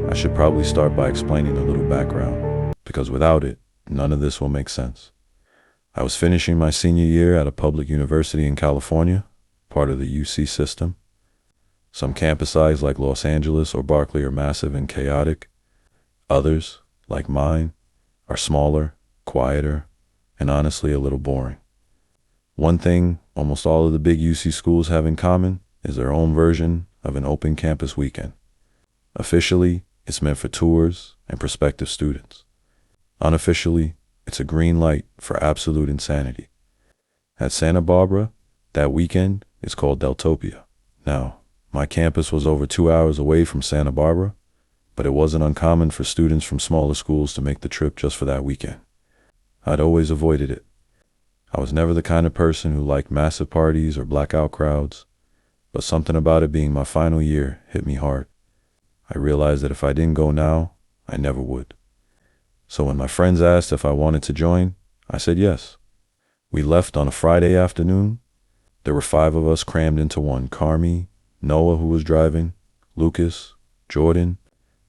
I should probably start by explaining a little background, because without it, none of this will make sense. I was finishing my senior year at a public university in California, part of the UC system. Some campuses like Los Angeles or Berkeley are massive and chaotic. Others, like mine, are smaller, quieter, and honestly a little boring. One thing almost all of the big UC schools have in common is their own version of an open campus weekend. Officially, it's meant for tours and prospective students. Unofficially, it's a green light for absolute insanity. At Santa Barbara, that weekend is called Deltopia. Now, my campus was over 2 hours away from Santa Barbara, but it wasn't uncommon for students from smaller schools to make the trip just for that weekend. I'd always avoided it. I was never the kind of person who liked massive parties or blackout crowds, but something about it being my final year hit me hard. I realized that if I didn't go now, I never would. So when my friends asked if I wanted to join, I said yes. We left on a Friday afternoon. There were 5 of us crammed into one: Carmi, Noah, who was driving, Lucas, Jordan,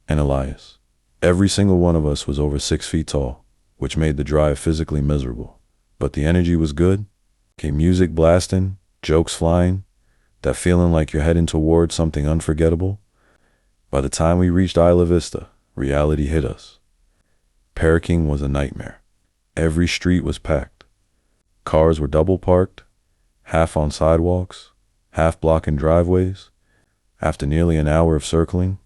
and Elias. Every single one of us was over 6 feet tall, which made the drive physically miserable. But the energy was good. Came music blasting, jokes flying, that feeling like you're heading toward something unforgettable. By the time we reached Isla Vista, reality hit us. Parking was a nightmare. Every street was packed. Cars were double parked, half on sidewalks, half blocking driveways. After nearly an hour of circling,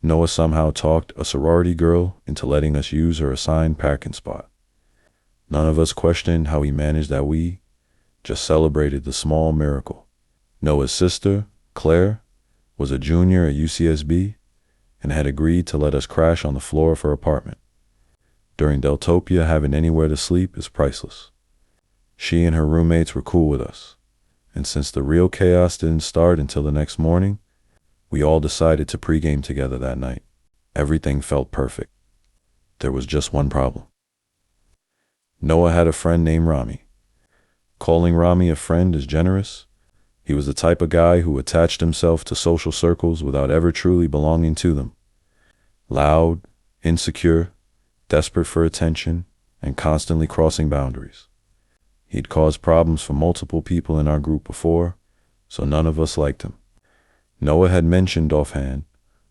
Noah somehow talked a sorority girl into letting us use her assigned parking spot. None of us questioned how he managed that. We just celebrated the small miracle. Noah's sister, Claire, was a junior at UCSB and had agreed to let us crash on the floor of her apartment. During Deltopia, having anywhere to sleep is priceless. She and her roommates were cool with us, and since the real chaos didn't start until the next morning, we all decided to pregame together that night. Everything felt perfect. There was just one problem. Noah had a friend named Rami. Calling Rami a friend is generous. He was the type of guy who attached himself to social circles without ever truly belonging to them. Loud, insecure, desperate for attention, and constantly crossing boundaries. He'd caused problems for multiple people in our group before, so none of us liked him. Noah had mentioned offhand,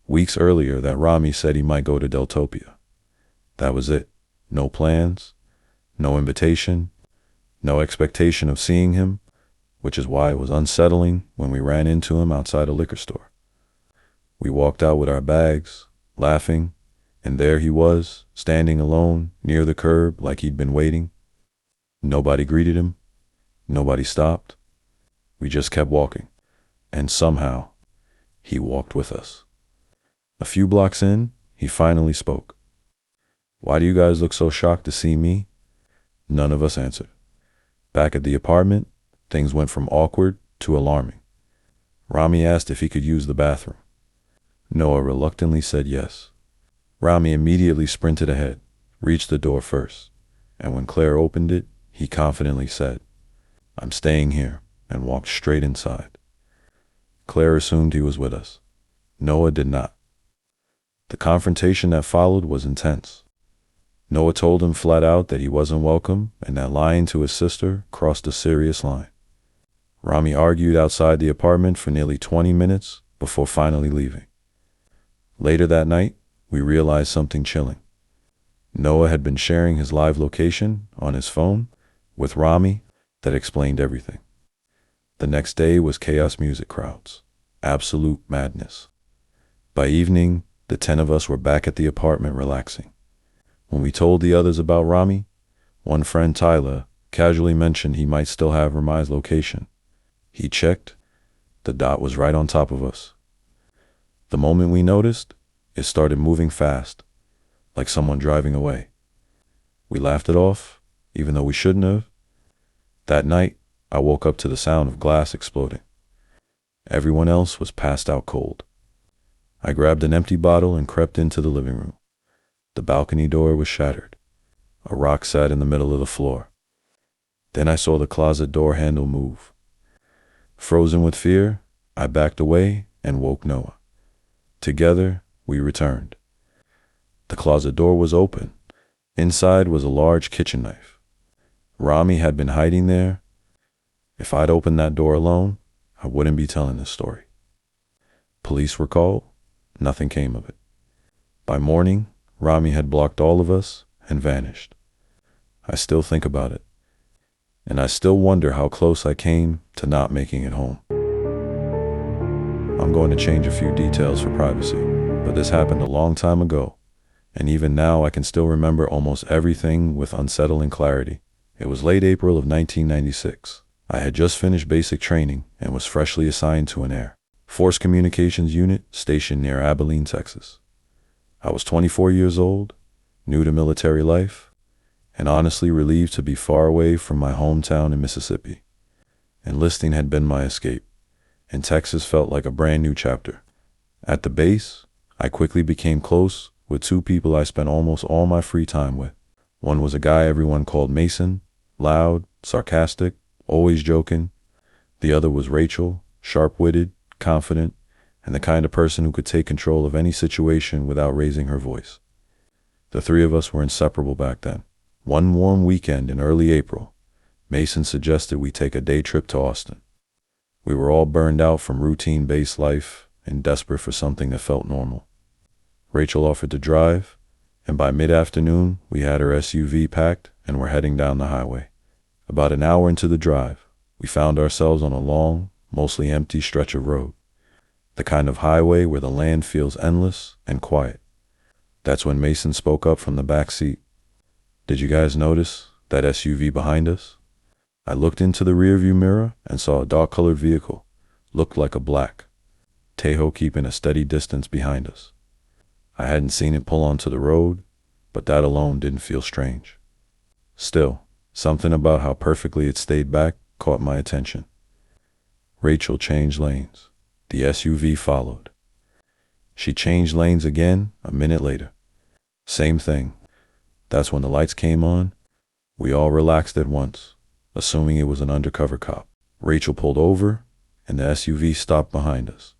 weeks earlier, that Rami said he might go to Deltopia. That was it. No plans, no invitation, no expectation of seeing him, which is why it was unsettling when we ran into him outside a liquor store. We walked out with our bags, laughing, and there he was, standing alone near the curb like he'd been waiting. Nobody greeted him. Nobody stopped. We just kept walking, and somehow, he walked with us. A few blocks in, he finally spoke. "Why do you guys look so shocked to see me?" None of us answered. Back at the apartment, things went from awkward to alarming. Rami asked if he could use the bathroom. Noah reluctantly said yes. Rami immediately sprinted ahead, reached the door first, and when Claire opened it, he confidently said, "I'm staying here," and walked straight inside. Claire assumed he was with us. Noah did not. The confrontation that followed was intense. Noah told him flat out that he wasn't welcome and that lying to his sister crossed a serious line. Rami argued outside the apartment for nearly 20 minutes before finally leaving. Later that night, we realized something chilling. Noah had been sharing his live location on his phone with Rami. That explained everything. The next day was chaos music crowds. Absolute madness. By evening, the 10 of us were back at the apartment relaxing. When we told the others about Rami, one friend, Tyler, casually mentioned he might still have Rami's location. He checked. The dot was right on top of us. The moment we noticed, it started moving fast, like someone driving away. We laughed it off, even though we shouldn't have. That night, I woke up to the sound of glass exploding. Everyone else was passed out cold. I grabbed an empty bottle and crept into the living room. The balcony door was shattered. A rock sat in the middle of the floor. Then I saw the closet door handle move. Frozen with fear, I backed away and woke Noah. Together, we returned, The closet door was open. Inside was a large kitchen knife. Rami had been hiding there. If I'd opened that door alone, I wouldn't be telling this story. Police were called. Nothing came of it. By morning, Rami had blocked all of us and vanished. I still think about it, and I still wonder how close I came to not making it home. I'm going to change a few details for privacy, but this happened a long time ago, and even now I can still remember almost everything with unsettling clarity. It was late April of 1996. I had just finished basic training and was freshly assigned to an Air Force Communications unit stationed near Abilene, Texas. I was 24 years old, new to military life, and honestly relieved to be far away from my hometown in Mississippi. Enlisting had been my escape, and Texas felt like a brand new chapter. At the base, I quickly became close with two people I spent almost all my free time with. One was a guy everyone called Mason, loud, sarcastic, always joking. The other was Rachel, sharp-witted, confident, and the kind of person who could take control of any situation without raising her voice. The three of us were inseparable back then. One warm weekend in early April, Mason suggested we take a day trip to Austin. We were all burned out from routine base life and desperate for something that felt normal. Rachel offered to drive, and by mid-afternoon, we had her SUV packed and were heading down the highway. About an hour into the drive, we found ourselves on a long, mostly empty stretch of road, the kind of highway where the land feels endless and quiet. That's when Mason spoke up from the back seat. "Did you guys notice that SUV behind us?" I looked into the rearview mirror and saw a dark-colored vehicle, looked like a black Tahoe, keeping a steady distance behind us. I hadn't seen it pull onto the road, but that alone didn't feel strange. Still, something about how perfectly it stayed back caught my attention. Rachel changed lanes. The SUV followed. She changed lanes again a minute later. Same thing. That's when the lights came on. We all relaxed at once, assuming it was an undercover cop. Rachel pulled over, and the SUV stopped behind us.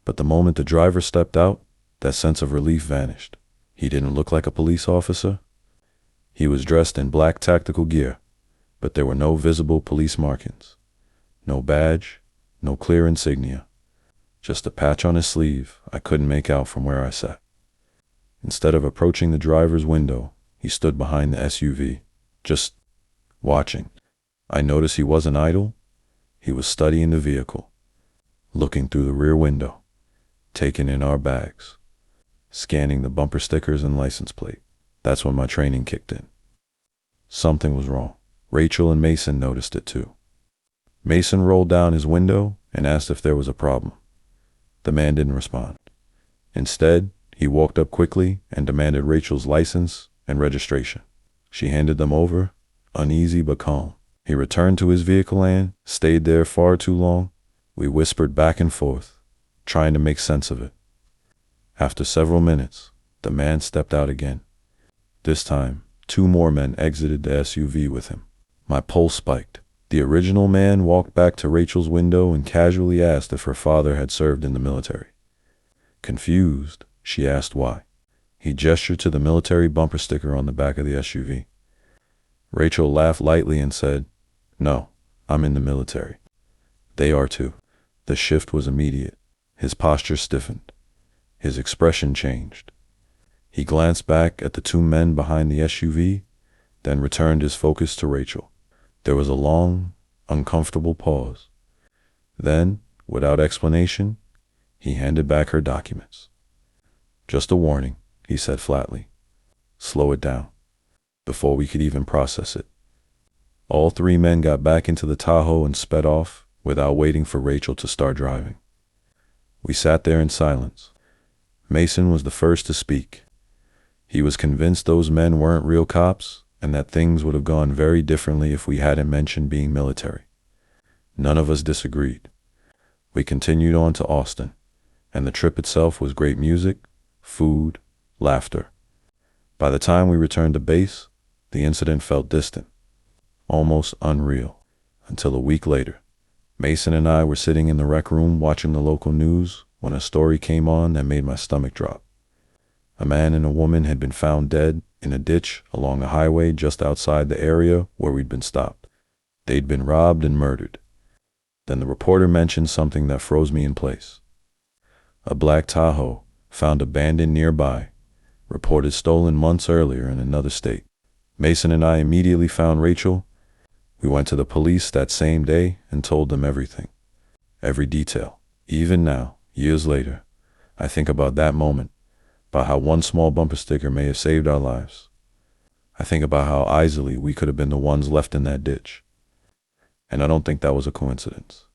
But the moment the driver stepped out, that sense of relief vanished. He didn't look like a police officer. He was dressed in black tactical gear, but there were no visible police markings. No badge, no clear insignia. Just a patch on his sleeve I couldn't make out from where I sat. Instead of approaching the driver's window, he stood behind the SUV, just watching. I noticed he wasn't idle. He was studying the vehicle, looking through the rear window, taking in our bags, scanning the bumper stickers and license plate. That's when my training kicked in. Something was wrong. Rachel and Mason noticed it too. Mason rolled down his window and asked if there was a problem. The man didn't respond. Instead, he walked up quickly and demanded Rachel's license and registration. She handed them over, uneasy but calm. He returned to his vehicle and stayed there far too long. We whispered back and forth, trying to make sense of it. After several minutes, the man stepped out again. This time, two more men exited the SUV with him. My pulse spiked. The original man walked back to Rachel's window and casually asked if her father had served in the military. Confused, she asked why. He gestured to the military bumper sticker on the back of the SUV. Rachel laughed lightly and said, "No, I'm in the military." "They are too." The shift was immediate. His posture stiffened. His expression changed. He glanced back at the two men behind the SUV, then returned his focus to Rachel. There was a long, uncomfortable pause. Then, without explanation, he handed back her documents. "Just a warning," he said flatly. "Slow it down." Before we could even process it, all three men got back into the Tahoe and sped off without waiting for Rachel to start driving. We sat there in silence. Mason was the first to speak. He was convinced those men weren't real cops and that things would have gone very differently if we hadn't mentioned being military. None of us disagreed. We continued on to Austin, and the trip itself was great music, food, laughter. By the time we returned to base, the incident felt distant, almost unreal, until a week later. Mason and I were sitting in the rec room watching the local news when a story came on that made my stomach drop. A man and a woman had been found dead in a ditch along a highway just outside the area where we'd been stopped. They'd been robbed and murdered. Then the reporter mentioned something that froze me in place. A black Tahoe, found abandoned nearby, reported stolen months earlier in another state. Mason and I immediately found Rachel. We went to the police that same day and told them everything. Every detail. Even now, years later, I think about that moment, about how one small bumper sticker may have saved our lives. I think about how easily we could have been the ones left in that ditch. And I don't think that was a coincidence.